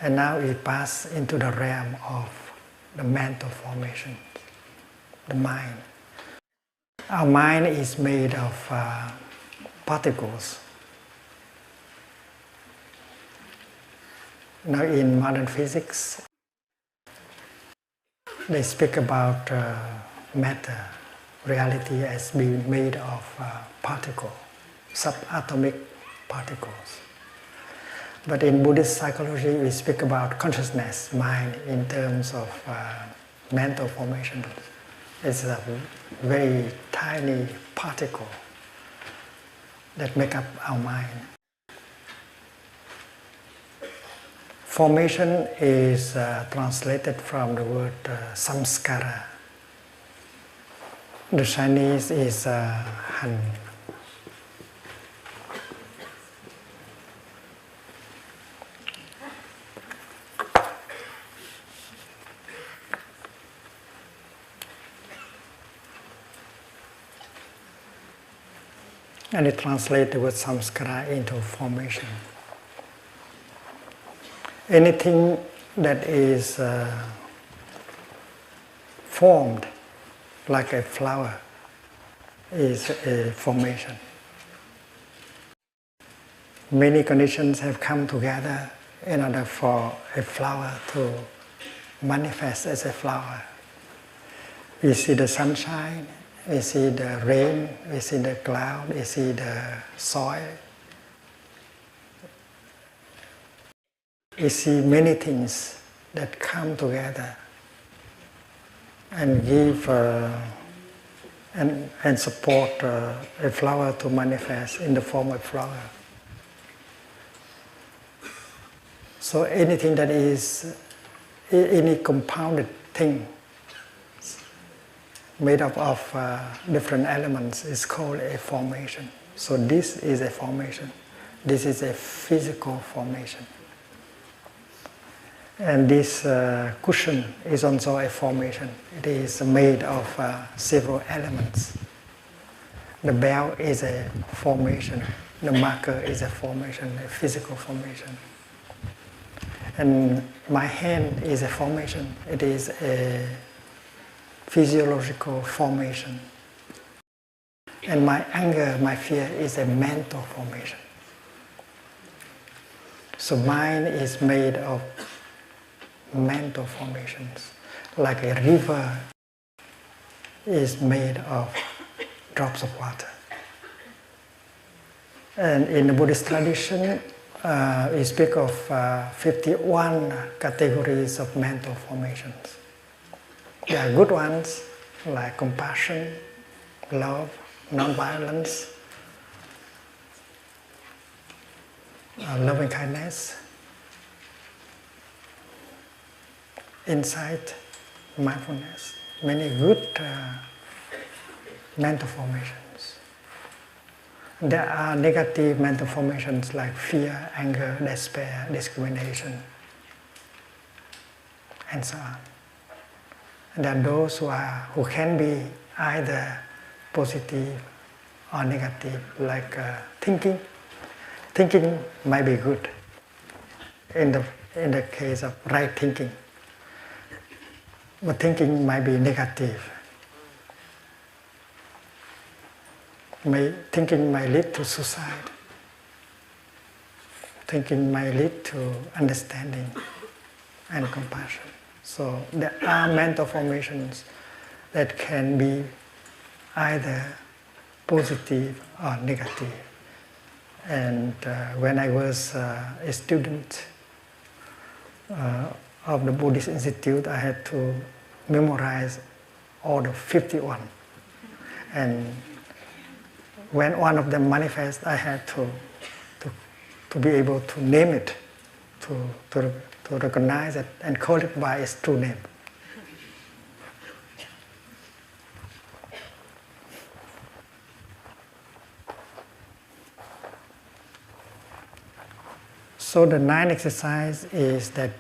And now we pass into the realm of the mental formation, the mind. Our mind is made of particles. Now in modern physics, they speak about matter, reality as being made of particles, subatomic particles. But in Buddhist psychology, we speak about consciousness, mind, in terms of mental formation. It's a very tiny particle that make up our mind. Formation is translated from the word samskara. The Chinese is han. And it translates the word samskara into formation. Anything that is formed like a flower is a formation. Many conditions have come together in order for a flower to manifest as a flower. We see the sunshine, we see the rain, we see the cloud, we see the soil. We see many things that come together and give and support a flower to manifest in the form of flower. So anything that is any compounded thing made up of different elements is called a formation. So this is a formation. This is a physical formation. And this cushion is also a formation. It is made of several elements. The bell is a formation. The marker is a formation, a physical formation. And my hand is a formation. It is a physiological formation. And my anger, my fear is a mental formation. So mind is made of mental formations, like a river is made of drops of water. And in the Buddhist tradition, we speak of 51 categories of mental formations. There are good ones like compassion, love, non-violence, loving kindness, insight, mindfulness, many good mental formations. There are negative mental formations like fear, anger, despair, discrimination, and so on. And there are those who can be either positive or negative, like thinking. Thinking might be good in the case of right thinking. But thinking might be negative. Thinking might lead to suicide. Thinking might lead to understanding and compassion. So there are mental formations that can be either positive or negative. And when I was a student of the Buddhist Institute, I had to memorize all the 51. And when one of them manifests, I had to be able to name it, to recognize it and call it by its true name. So the ninth exercise is that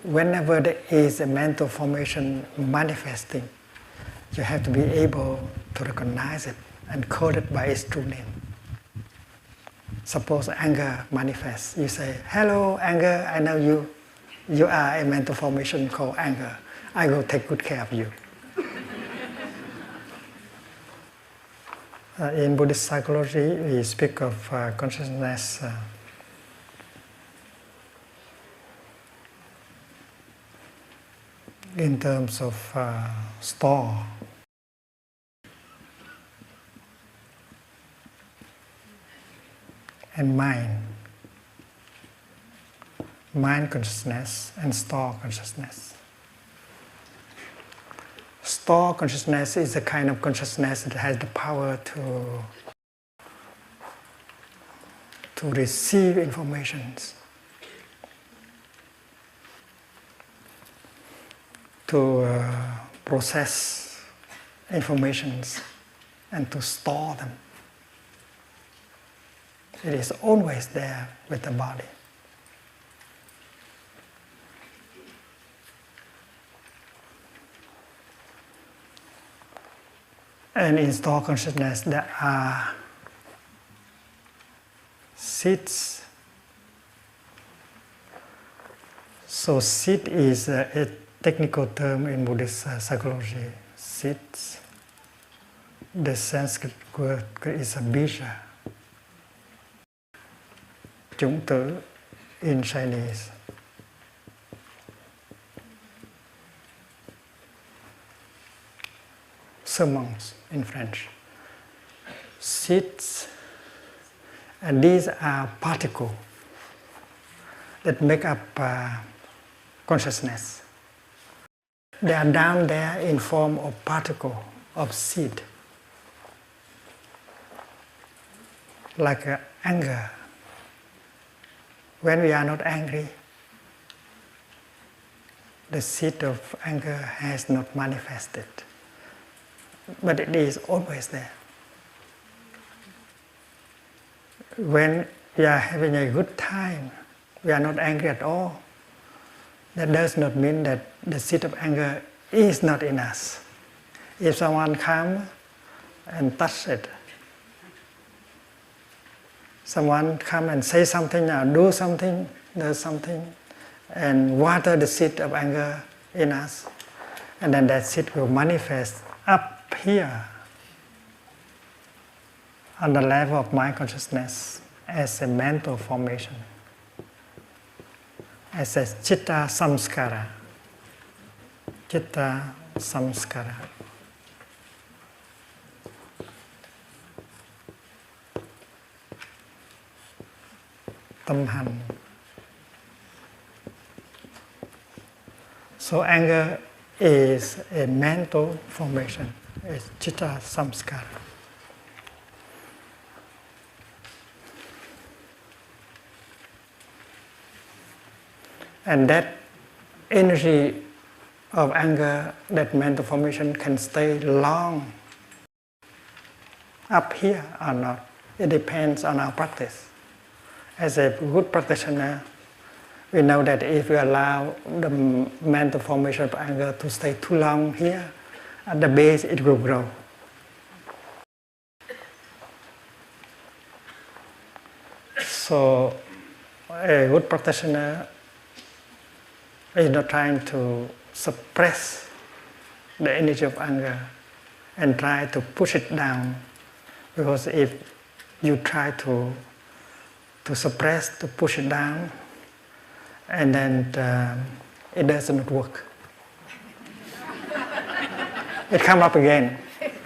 whenever there is a mental formation manifesting, you have to be able to recognize it and call it by its true name. Suppose anger manifests. You say, "Hello, anger, I know you." You are a mental formation called anger. I will take good care of you. In Buddhist psychology, we speak of consciousness in terms of store. And mind consciousness and store consciousness. Store consciousness is a kind of consciousness that has the power to receive informations, to process informations, and to store them. It is always there with the body. And in store consciousness, there are seeds. So seed is a technical term in Buddhist psychology. Seeds. The Sanskrit word is a bija. Chủng tử in Chinese. Semences in French. Seeds, and these are particles that make up consciousness. They are down there in form of particle of seed, like anger. When we are not angry, the seed of anger has not manifested, but it is always there. When we are having a good time, we are not angry at all. That does not mean that the seed of anger is not in us. If someone comes and touch it, someone come and say something or do something, does something, and water the seed of anger in us, and then that seed will manifest up here on the level of mind consciousness as a mental formation, as a citta samskara. Citta samskara. Tâm hành. So anger is a mental formation. It's citta samskara. And that energy of anger, that mental formation, can stay long up here or not. It depends on our practice. As a good practitioner, we know that if we allow the mental formation of anger to stay too long here, at the base it will grow. So a good practitioner is not trying to suppress the energy of anger and try to push it down, because if you try to suppress, to push it down, and then it doesn't work. It comes up again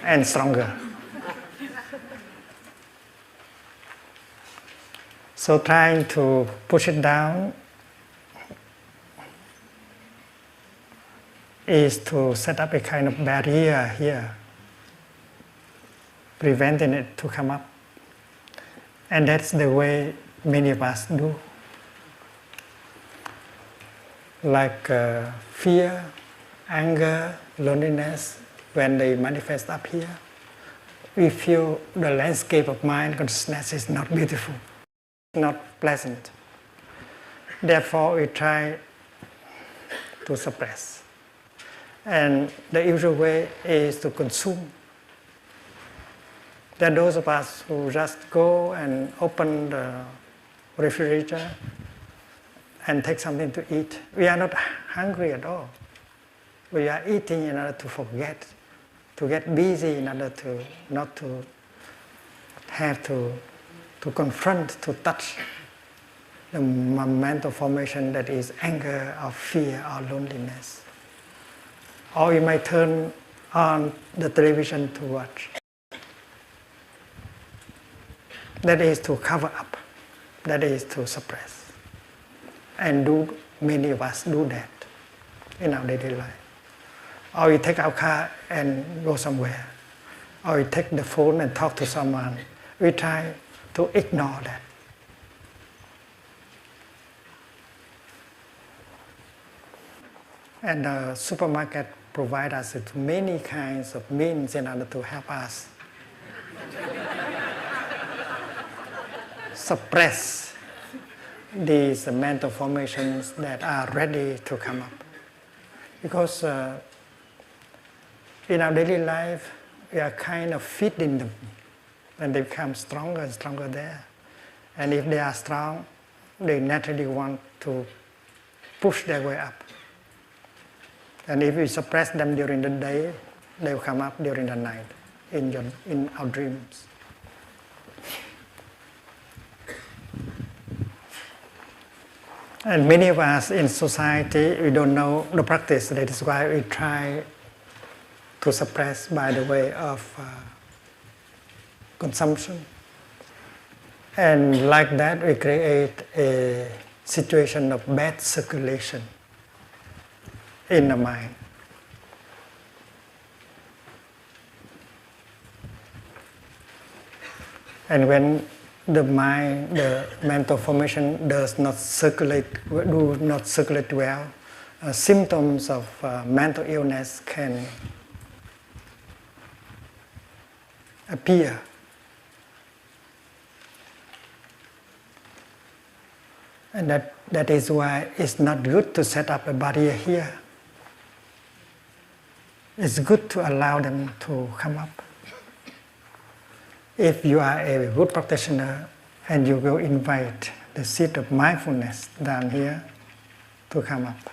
and stronger. So trying to push it down is to set up a kind of barrier here, preventing it to come up. And that's the way many of us do. Like fear, anger, loneliness, when they manifest up here, we feel the landscape of mind consciousness is not beautiful, not pleasant. Therefore, we try to suppress. And the usual way is to consume. There are those of us who just go and open the refrigerator and take something to eat. We are not hungry at all. We are eating in order to forget, to get busy in order to not to have to confront, to touch the mental formation that is anger or fear or loneliness. Or you might turn on the television to watch. That is to cover up. That is to suppress. And many of us do that in our daily life. Or we take our car and go somewhere. Or we take the phone and talk to someone. We try to ignore that. And the supermarket provides us with many kinds of means in order to help us suppress these mental formations that are ready to come up. Because in our daily life, we are kind of feeding them, and they become stronger and stronger there. And if they are strong, they naturally want to push their way up. And if we suppress them during the day, they will come up during the night in our dreams. And many of us in society, we don't know the practice. That is why we try to suppress by the way of consumption. And like that, we create a situation of bad circulation in the mind. And when the mind, the mental formation do not circulate well, symptoms of mental illness can appear. And that is why it's not good to set up a barrier here. It's good to allow them to come up. If you are a good practitioner and you will invite the seed of mindfulness down here to come up.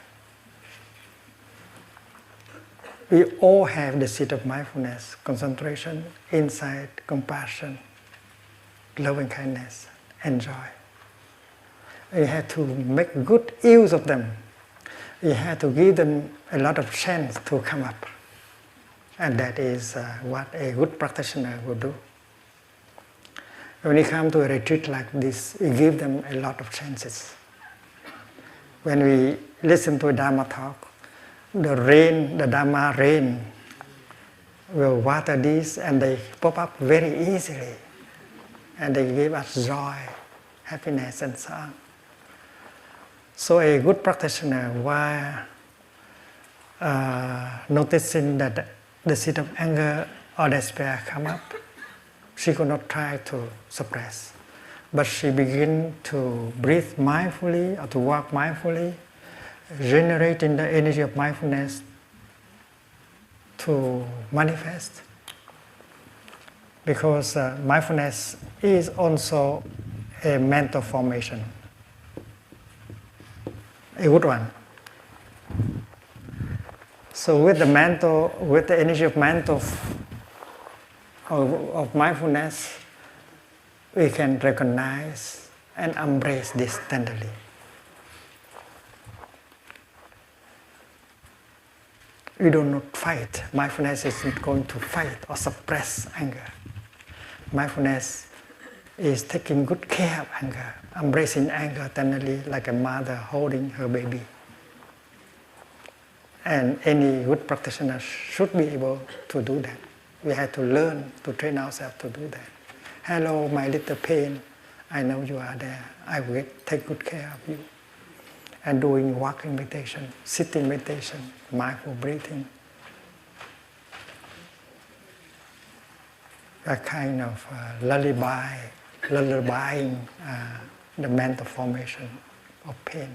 We all have the seed of mindfulness, concentration, insight, compassion, loving kindness, and joy. You have to make good use of them. You have to give them a lot of chance to come up. And that is what a good practitioner will do. When you come to a retreat like this, we give them a lot of chances. When we listen to a Dharma talk, the Dharma rain will water these and they pop up very easily. And they give us joy, happiness, and so on. So a good practitioner, while noticing that the seed of anger or despair come up, she could not try to suppress, but she began to breathe mindfully or to walk mindfully, generating the energy of mindfulness to manifest. Because mindfulness is also a mental formation, a good one. So with the energy of mindfulness, we can recognize and embrace this tenderly. We do not fight. Mindfulness isn't going to fight or suppress anger. Mindfulness is taking good care of anger, embracing anger tenderly like a mother holding her baby. And any good practitioner should be able to do that. We have to learn to train ourselves to do that. Hello, my little pain. I know you are there. I will take good care of you. And doing walking meditation, sitting meditation, mindful breathing. A kind of lullabying the mental formation of pain.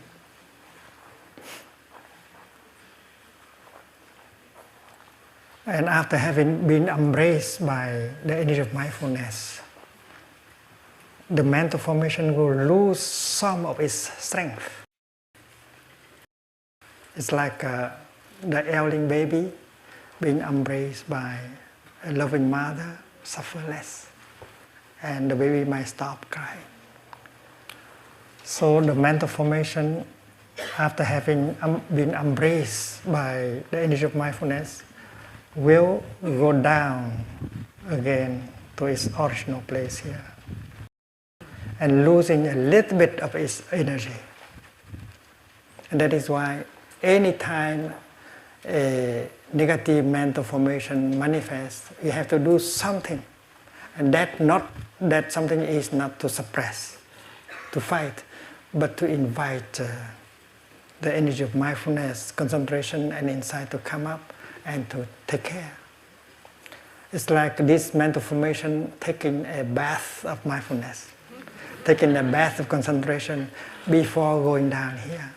And after having been embraced by the energy of mindfulness, the mental formation will lose some of its strength. It's like the ailing baby being embraced by a loving mother, suffer less, and the baby might stop crying. So the mental formation, after having been embraced by the energy of mindfulness, will go down again to its original place here, and losing a little bit of its energy. And that is why anytime a negative mental formation manifests, you have to do something. And that something is not to suppress, to fight, but to invite the energy of mindfulness, concentration, and insight to come up and to take care. It's like this mental formation taking a bath of mindfulness, taking a bath of concentration before going down here.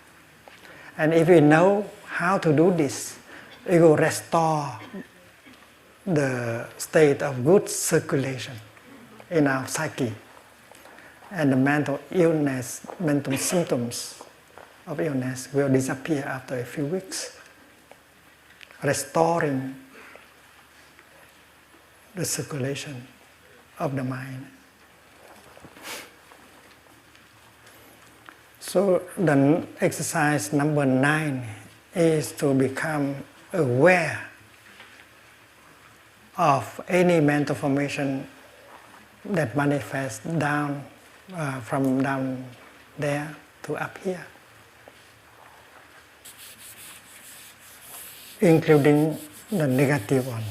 And if we know how to do this, it will restore the state of good circulation in our psyche. And the mental illness, mental symptoms of illness will disappear after a few weeks, restoring the circulation of the mind. So the exercise number 9 is to become aware of any mental formation that manifests down from down there to up here, including the negative one.